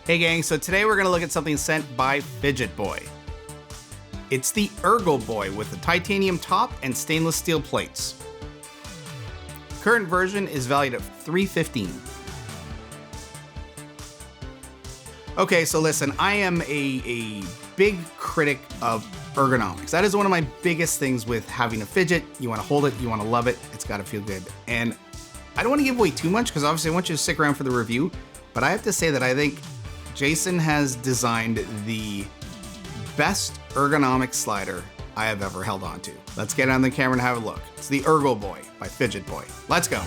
Hey gang, so today we're gonna look at something sent by FidgetBoy. It's the ErgoBoy with the titanium top and stainless steel plates. Current version is valued at $315. Okay, so listen, I am a big critic of ergonomics. That is one of my biggest things with having a fidget. You wanna hold it, you wanna love it, it's gotta feel good. And I don't wanna give away too much because obviously I want you to stick around for the review, but I have to say that I think Jason has designed the best ergonomic slider I have ever held on to. Let's get on the camera and have a look. It's the ErgoBoy by FidgetBoy. Let's go.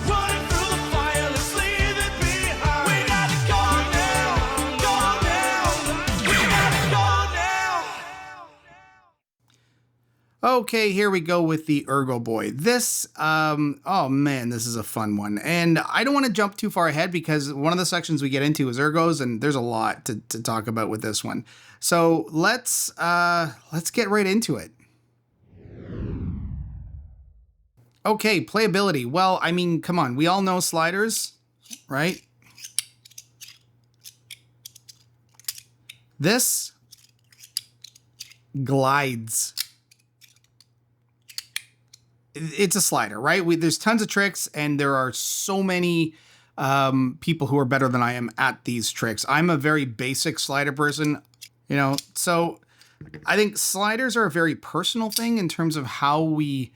Okay, here we go with the ErgoBoy. This, oh man, this is a fun one. And I don't want to jump too far ahead because one of the sections we get into is ergos, and there's a lot to talk about with this one. So let's get right into it. Okay, playability. Well, I mean, come on, we all know sliders, right? This glides. It's a slider, right? There's tons of tricks, and there are so many people who are better than I am at these tricks. I'm a very basic slider person, you know, so I think sliders are a very personal thing in terms of how we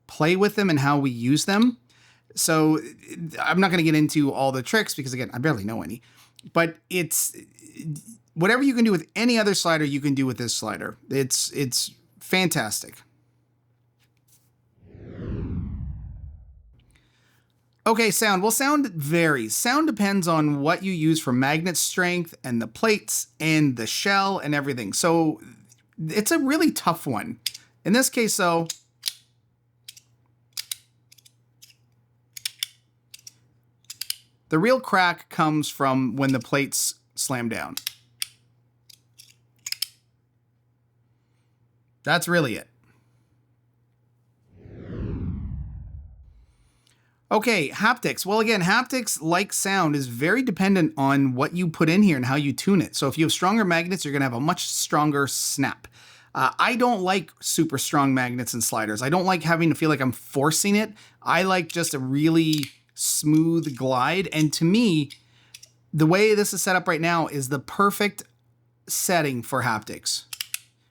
play with them and how we use them. So I'm not going to get into all the tricks because, again, I barely know any, but it's whatever you can do with any other slider, you can do with this slider. It's fantastic. Okay, sound. Well, sound varies. Sound depends on what you use for magnet strength and the plates and the shell and everything. So it's a really tough one. In this case, though, the real crack comes from when the plates slam down. That's really it. Okay, haptics. Well, again, haptics, like sound, is very dependent on what you put in here and how you tune it. So if you have stronger magnets, you're going to have a much stronger snap. I don't like super strong magnets and sliders. I don't like having to feel like I'm forcing it. I like just a really smooth glide. And to me, the way this is set up right now is the perfect setting for haptics.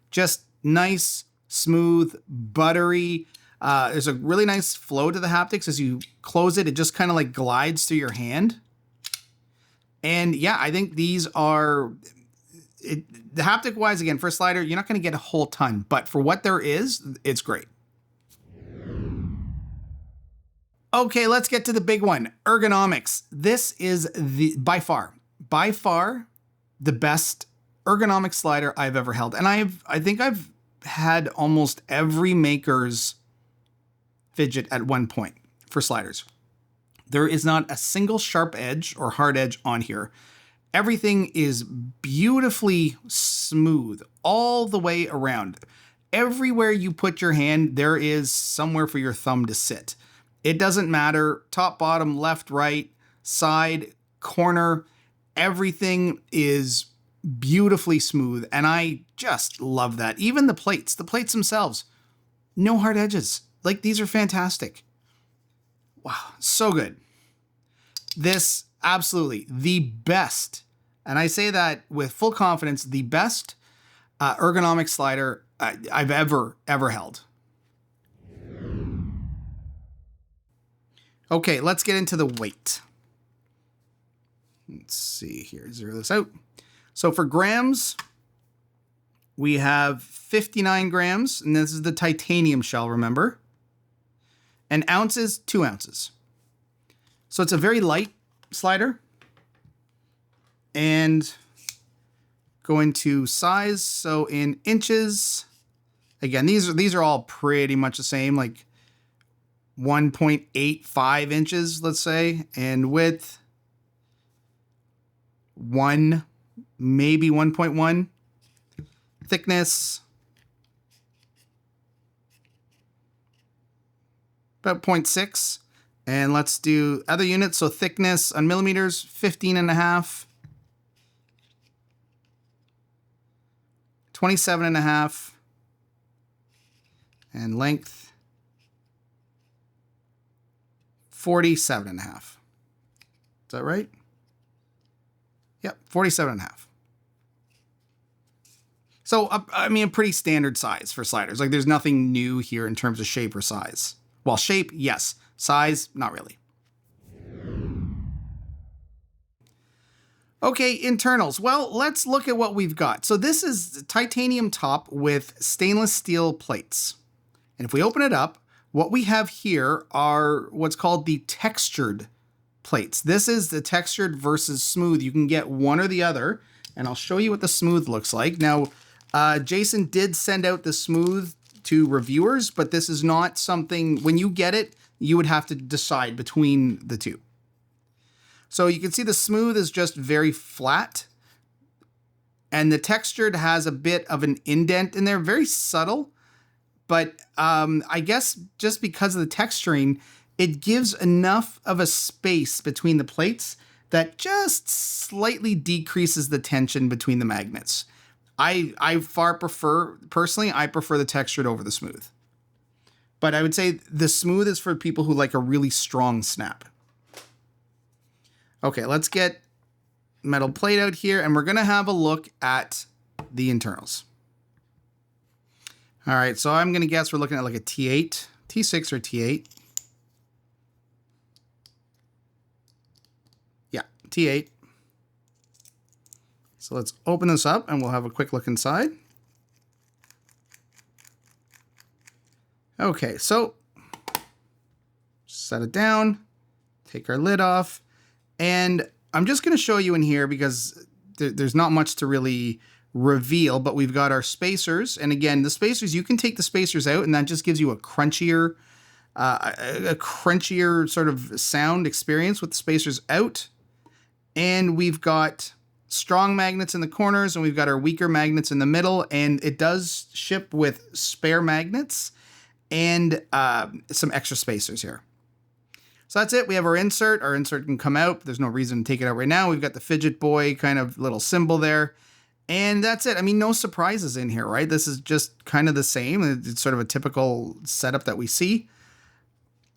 Just nice, smooth, buttery. There's a really nice flow to the haptics. As you close it, it just kind of like glides through your hand. And yeah, I think these are, the haptic wise, again, for a slider, you're not going to get a whole ton, but for what there is, it's great. Okay, let's get to the big one, ergonomics. This is by far the best ergonomic slider I've ever held. And I think I've had almost every maker's fidget at one point for sliders. There is not a single sharp edge or hard edge on here. Everything is beautifully smooth all the way around. Everywhere you put your hand, there is somewhere for your thumb to sit. It doesn't matter, top, bottom, left, right, side, corner, everything is beautifully smooth. And I just love that. Even the plates themselves, no hard edges. Like, these are fantastic. Wow, so good. This, absolutely, the best, and I say that with full confidence, the best ergonomic slider I've ever held. Okay, let's get into the weight. Let's see here, zero this out. So for grams, we have 59 grams, and this is the titanium shell, remember? And ounces, 2 ounces. So it's a very light slider. And go into size, so in inches, again, these are all pretty much the same, like 1.85 inches, let's say, and width, 1, maybe 1.1, thickness, about 0.6. And let's do other units. So thickness on millimeters, 15.5. 27.5. And length, 47.5. Is that right? Yep, 47.5. So, I mean, a pretty standard size for sliders. Like, there's nothing new here in terms of shape or size. Well, shape, yes. Size, not really. Okay, internals. Well, let's look at what we've got. So this is titanium top with stainless steel plates. And if we open it up, what we have here are what's called the textured plates. This is the textured versus smooth. You can get one or the other, and I'll show you what the smooth looks like. Now, Jason did send out the smooth to reviewers, but this is not something, when you get it, you would have to decide between the two. So you can see the smooth is just very flat, and the textured has a bit of an indent in there, very subtle, but I guess just because of the texturing, it gives enough of a space between the plates that just slightly decreases the tension between the magnets. I far prefer, personally, I prefer the textured over the smooth. But I would say the smooth is for people who like a really strong snap. Okay, let's get metal plate out here, and we're gonna have a look at the internals. All right, so I'm gonna guess we're looking at like a T8, T6 or T8. Yeah, T8. So let's open this up and we'll have a quick look inside. Okay, so set it down, take our lid off, and I'm just going to show you in here because there's not much to really reveal, but we've got our spacers. And again, the spacers, you can take the spacers out and that just gives you a crunchier sort of sound experience with the spacers out. And we've got strong magnets in the corners and we've got our weaker magnets in the middle, and it does ship with spare magnets and some extra spacers here. So that's it. We have our insert. Our insert can come out. There's no reason to take it out right now. We've got the FidgetBoy kind of little symbol there. And that's it. I mean, no surprises in here, right? This is just kind of the same. It's sort of a typical setup that we see.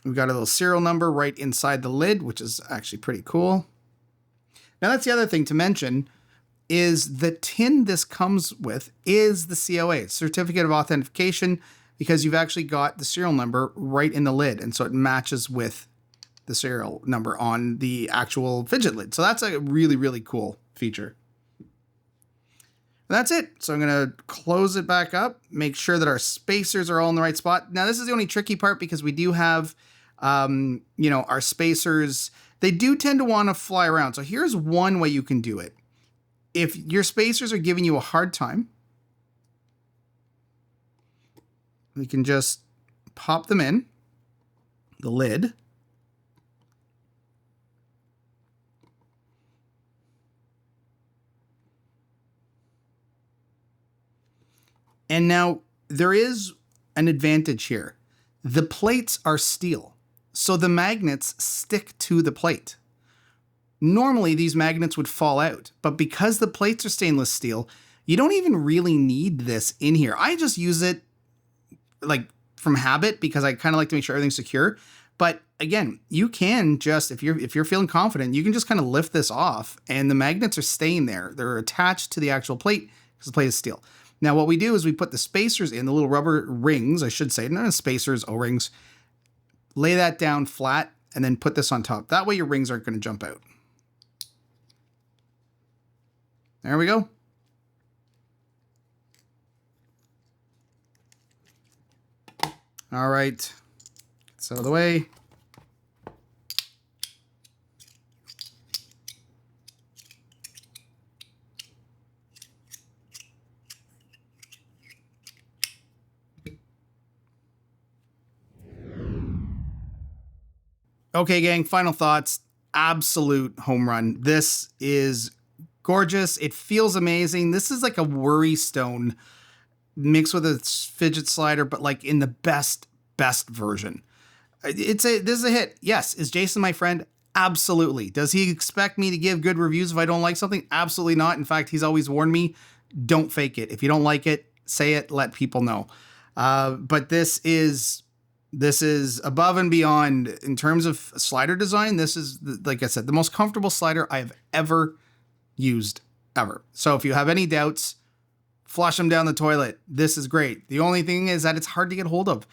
We've got a little serial number right inside the lid, which is actually pretty cool. Now, that's the other thing to mention is the tin this comes with is the COA, Certificate of Authentication, because you've actually got the serial number right in the lid. And so it matches with the serial number on the actual Fidget lid. So that's a really, really cool feature. And that's it. So I'm going to close it back up, make sure that our spacers are all in the right spot. Now, this is the only tricky part because we do have, our spacers. They do tend to want to fly around. So here's one way you can do it. If your spacers are giving you a hard time, we can just pop them in the lid. And now there is an advantage here. The plates are steel, so the magnets stick to the plate. Normally these magnets would fall out, but because the plates are stainless steel, you don't even really need this in here. I just use it like from habit because I kind of like to make sure everything's secure. But again, you can just, if you're feeling confident, you can just kind of lift this off and the magnets are staying there. They're attached to the actual plate because the plate is steel. Now what we do is we put the spacers in, the little rubber rings, I should say, not spacers, O-rings, lay that down flat and then put this on top. That way your rings aren't going to jump out. There we go. All right, it's out of the way. Okay, gang, final thoughts. Absolute home run. This is gorgeous. It feels amazing. This is like a worry stone mixed with a fidget slider, but like in the best version. This is a hit. Yes. Is Jason my friend? Absolutely. Does he expect me to give good reviews if I don't like something? Absolutely not. In fact, he's always warned me, Don't fake it. If you don't like it, say it, let people know. But this is above and beyond in terms of slider design. This is, like I said, the most comfortable slider I have ever used ever. So if you have any doubts, flush them down the toilet. This is great. The only thing is that it's hard to get hold of.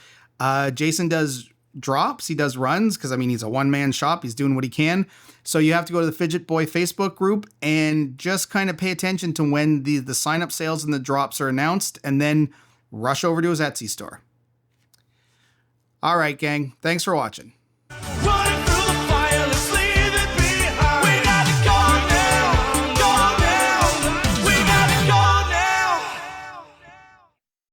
Jason does drops. He does runs because, I mean, he's a one-man shop. He's doing what he can. So you have to go to the FidgetBoy Facebook group and just kind of pay attention to when the sign-up sales and the drops are announced, and then rush over to his Etsy store. All right, gang. Thanks for watching.